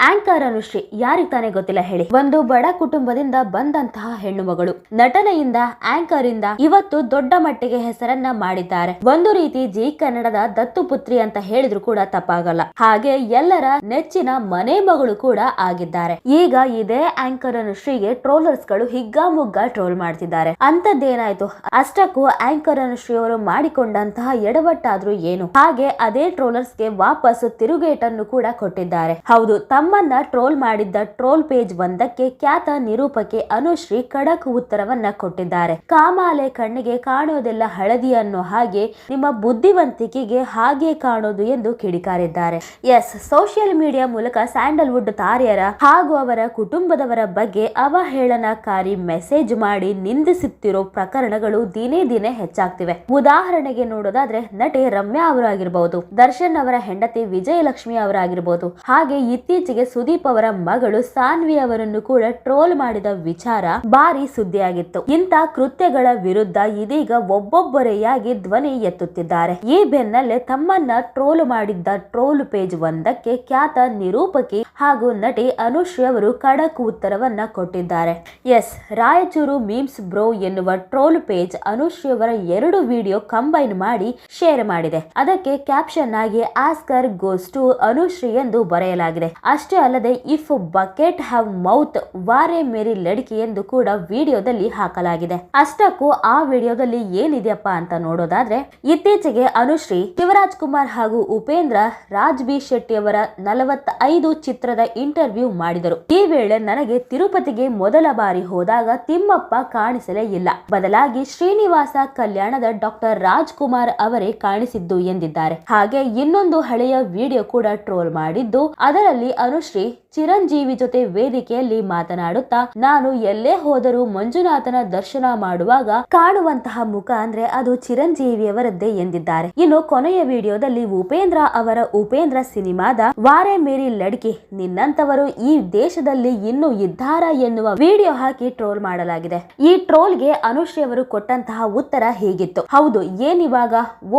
Anchor Anushree ಯಾರಿಗೆ ತಾನೇ ಗೊತ್ತಿಲ್ಲ ಹೇಳಿ. ಒಂದು ಬಡ ಕುಟುಂಬದಿಂದ ಬಂದಂತಹ ಹೆಣ್ಣು ಮಗಳು, ನಟನೆಯಿಂದ ಆಂಕರ್ ಇಂದ ಇವತ್ತು ದೊಡ್ಡ ಮಟ್ಟಿಗೆ ಹೆಸರನ್ನ ಮಾಡಿದ್ದಾರೆ. ಒಂದು ರೀತಿ ಜಿ ಕನ್ನಡದ ದತ್ತು ಪುತ್ರಿ ಅಂತ ಹೇಳಿದ್ರು ಕೂಡ ತಪ್ಪಾಗಲ್ಲ. ಹಾಗೆ ಎಲ್ಲರ ನೆಚ್ಚಿನ ಮನೆ ಮಗಳು ಕೂಡ ಆಗಿದ್ದಾರೆ. ಈಗ ಇದೇ ಆಂಕರ್ ಅನುಶ್ರೀಗೆ ಟ್ರೋಲರ್ಸ್ ಗಳು ಹಿಗ್ಗಾಮುಗ್ಗಾ ಟ್ರೋಲ್ ಮಾಡ್ತಿದ್ದಾರೆ. ಅಂತದ್ದೇನಾಯ್ತು? ಅಷ್ಟಕ್ಕೂ ಆಂಕರ್ ಅನುಶ್ರೀ ಅವರು ಮಾಡಿಕೊಂಡಂತಹ ಎಡವಟ್ಟಾದ್ರೂ ಏನು? ಹಾಗೆ ಅದೇ ಟ್ರೋಲರ್ಸ್ ಗೆ ವಾಪಸ್ ತಿರುಗೇಟನ್ನು ಕೂಡ ಕೊಟ್ಟಿದ್ದಾರೆ. ಹೌದು, ತಮ್ಮನ್ನ ಟ್ರೋಲ್ ಮಾಡಿದ್ದ ಟ್ರೋಲ್ ಪೇಜ್ ಒಂದಕ್ಕೆ ಖ್ಯಾತ ನಿರೂಪಕಿ ಅನುಶ್ರೀ ಖಡಕ್ ಉತ್ತರವನ್ನ ಕೊಟ್ಟಿದ್ದಾರೆ. ಕಾಮಾಲೆ ಕಣ್ಣಿಗೆ ಕಾಣೋದೆಲ್ಲ ಹಳದಿ ಅನ್ನೋ ಹಾಗೆ ನಿಮ್ಮ ಬುದ್ಧಿವಂತಿಕೆಗೆ ಹಾಗೆ ಕಾಣೋದು ಎಂದು ಕಿಡಿಕಾರಿದ್ದಾರೆ. ಎಸ್, ಸೋಷಿಯಲ್ ಮೀಡಿಯಾ ಮೂಲಕ ಸ್ಯಾಂಡಲ್ವುಡ್ ತಾರೆಯರ ಹಾಗೂ ಅವರ ಕುಟುಂಬದವರ ಬಗ್ಗೆ ಅವಹೇಳನಕಾರಿ ಮೆಸೇಜ್ ಮಾಡಿ ನಿಂದಿಸುತ್ತಿರೋ ಪ್ರಕರಣಗಳು ದಿನೇ ದಿನೇ ಹೆಚ್ಚಾಗ್ತಿವೆ. ಉದಾಹರಣೆಗೆ ನೋಡೋದಾದ್ರೆ ನಟಿ ರಮ್ಯಾ ಅವರಾಗಿರ್ಬಹುದು, ದರ್ಶನ್ ಅವರ ಹೆಂಡತಿ ವಿಜಯಲಕ್ಷ್ಮಿ ಅವರಾಗಿರ್ಬಹುದು, ಹಾಗೆ ಇತ್ತೀಚೆಗೆ ಸುದೀಪ್ ಅವರ ಮಗಳು ಸಾನ್ವಿ ಅವರನ್ನು ಕೂಡ ಟ್ರೋಲ್ ಮಾಡಿದ ವಿಚಾರ ಭಾರಿ ಸುದ್ದಿಯಾಗಿತ್ತು. ಇಂಥ ಕೃತ್ಯಗಳ ವಿರುದ್ಧ ಇದೀಗ ಒಬ್ಬೊಬ್ಬರೆಯಾಗಿ ಧ್ವನಿ ಎತ್ತುತ್ತಿದ್ದಾರೆ. ಈ ಬೆನ್ನಲ್ಲೇ ತಮ್ಮನ್ನ ಟ್ರೋಲ್ ಮಾಡಿದ್ದ ಟ್ರೋಲ್ ಪೇಜ್ ಒಂದಕ್ಕೆ ಖ್ಯಾತ ನಿರೂಪಕಿ ಹಾಗೂ ನಟಿ ಅನುಶ್ರೀ ಅವರು ಖಡಕ್ ಉತ್ತರವನ್ನ ಕೊಟ್ಟಿದ್ದಾರೆ. ಎಸ್, ರಾಯಚೂರು ಮೀಮ್ಸ್ ಬ್ರೋ ಎನ್ನುವ ಟ್ರೋಲ್ ಪೇಜ್ ಅನುಶ್ರೀ ಅವರ 2 ವಿಡಿಯೋ ಕಂಬೈನ್ ಮಾಡಿ ಶೇರ್ ಮಾಡಿದೆ. ಅದಕ್ಕೆ ಕ್ಯಾಪ್ಷನ್ ಆಗಿ ಆಸ್ಕರ್ ಗೋಸ್ ಟು ಅನುಶ್ರೀ ಎಂದು ಬರೆಯಲಾಗಿದೆ. ಅಷ್ಟೇ ಅಲ್ಲದೆ ಇಫ್ ಬಕೆಟ್ ಹ್ಯಾವ್ ಮೌತ್ ವಾರೆ ಮೇರಿ ಲಡ್ಕಿ ಎಂದು ಕೂಡ ವಿಡಿಯೋದಲ್ಲಿ ಹಾಕಲಾಗಿದೆ. ಅಷ್ಟಕ್ಕೂ ಆ ವಿಡಿಯೋದಲ್ಲಿ ಏನಿದೆಯಪ್ಪ ಅಂತ ನೋಡೋದಾದ್ರೆ, ಇತ್ತೀಚೆಗೆ ಅನುಶ್ರೀ ಶಿವರಾಜ್ ಕುಮಾರ್ ಹಾಗೂ ಉಪೇಂದ್ರ ರಾಜ್ ಬಿ ಶೆಟ್ಟಿ ಅವರ 45 ಚಿತ್ರದ ಇಂಟರ್ವ್ಯೂ ಮಾಡಿದರು. ಈ ವೇಳೆ ನನಗೆ ತಿರುಪತಿಗೆ ಮೊದಲ ಬಾರಿ ಹೋದಾಗ ತಿಮ್ಮಪ್ಪ ಕಾಣಿಸಲೇ ಇಲ್ಲ, ಬದಲಾಗಿ ಶ್ರೀನಿವಾಸ ಕಲ್ಯಾಣದ ಡಾಕ್ಟರ್ ರಾಜ್ಕುಮಾರ್ ಅವರೇ ಕಾಣಿಸಿದ್ದು ಎಂದಿದ್ದಾರೆ. ಹಾಗೆ ಇನ್ನೊಂದು ಹಳೆಯ ವಿಡಿಯೋ ಕೂಡ ಟ್ರೋಲ್ ಮಾಡಿದ್ದು, ಅದರಲ್ಲಿ ಅನುಶ್ರೀ ಚಿರಂಜೀವಿ ಜೊತೆ ವೇದಿಕೆಯಲ್ಲಿ ಮಾತನಾಡುತ್ತಾ, ನಾನು ಎಲ್ಲೇ ಹೋದರೂ ಮಂಜುನಾಥನ ದರ್ಶನ ಮಾಡುವಾಗ ಕಾಣುವಂತಹ ಮುಖ ಅಂದ್ರೆ ಅದು ಚಿರಂಜೀವಿಯವರದ್ದೇ ಎಂದಿದ್ದಾರೆ. ಇನ್ನು ಕೊನೆಯ ವಿಡಿಯೋದಲ್ಲಿ ಉಪೇಂದ್ರ ಅವರ ಉಪೇಂದ್ರ ಸಿನಿಮಾದ ವಾರೆ ಮೇರಿ ಲಡ್ಕಿ, ನಿನ್ನಂತವರು ಈ ದೇಶದಲ್ಲಿ ಇನ್ನೂ ಇದ್ದಾರಾ ಎನ್ನುವ ವಿಡಿಯೋ ಹಾಕಿ ಟ್ರೋಲ್ ಮಾಡಲಾಗಿದೆ. ಈ ಟ್ರೋಲ್ಗೆ ಅನುಶ್ರೀ ಅವರು ಕೊಟ್ಟಂತಹ ಉತ್ತರ ಹೀಗಿತ್ತು. ಹೌದು, ಏನಿವಾಗ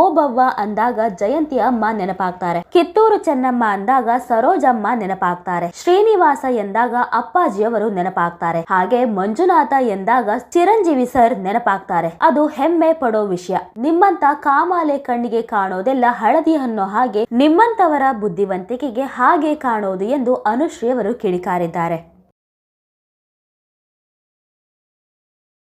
ಓಬವ್ವ ಅಂದಾಗ ಜಯಂತಿ ಅಮ್ಮ ನೆನಪಾಗ್ತಾರೆ, ಕಿತ್ತೂರು ಚೆನ್ನಮ್ಮ ಅಂದಾಗ ಸರೋಜಮ್ಮ ನೆನಪಾಗ್ತಾರೆ, ಶ್ರೀನಿವಾಸ ಎಂದಾಗ ಅಪ್ಪಾಜಿಯವರು ನೆನಪಾಗ್ತಾರೆ, ಹಾಗೆ ಮಂಜುನಾಥ ಎಂದಾಗ ಚಿರಂಜೀವಿ ಸರ್ ನೆನಪಾಗ್ತಾರೆ. ಅದು ಹೆಮ್ಮೆ ಪಡೋ ವಿಷಯ. ನಿಮ್ಮಂತ ಕಾಮಾಲೆ ಕಣ್ಣಿಗೆ ಕಾಣೋದೆಲ್ಲ ಹಳದಿ ಅನ್ನೋ ಹಾಗೆ ನಿಮ್ಮಂತವರ ಬುದ್ಧಿವಂತಿಕೆಗೆ ಹಾಗೆ ಕಾಣೋದು ಎಂದು ಅನುಶ್ರೀ ಅವರು ಕಿಡಿಕಾರಿದ್ದಾರೆ.